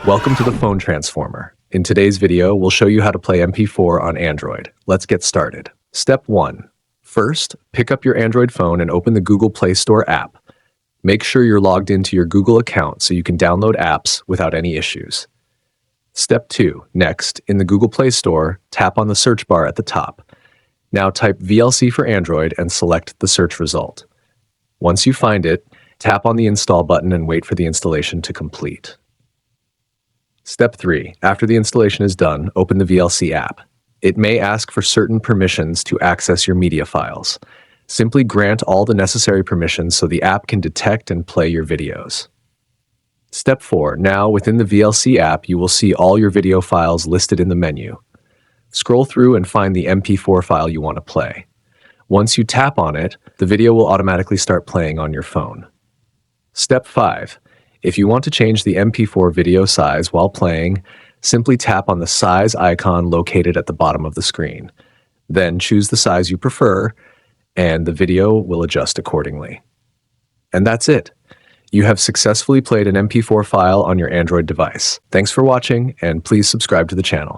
Welcome to the Phone Transformer. In today's video, we'll show you how to play MP4 on Android. Let's get started. Step 1. First, pick up your Android phone and open the Google Play Store app. Make sure you're logged into your Google account so you can download apps without any issues. Step 2. Next, in the Google Play Store, tap on the search bar at the top. Now type VLC for Android and select the search result. Once you find it, tap on the install button and wait for the installation to complete. Step 3. After the installation is done, open the VLC app. It may ask for certain permissions to access your media files. Simply grant all the necessary permissions so the app can detect and play your videos. Step 4. Now, within the VLC app, you will see all your video files listed in the menu. Scroll through and find the MP4 file you want to play. Once you tap on it, the video will automatically start playing on your phone. Step 5. If you want to change the MP4 video size while playing, simply tap on the size icon located at the bottom of the screen. Then choose the size you prefer, and the video will adjust accordingly. And that's it. You have successfully played an MP4 file on your Android device. Thanks for watching, and please subscribe to the channel.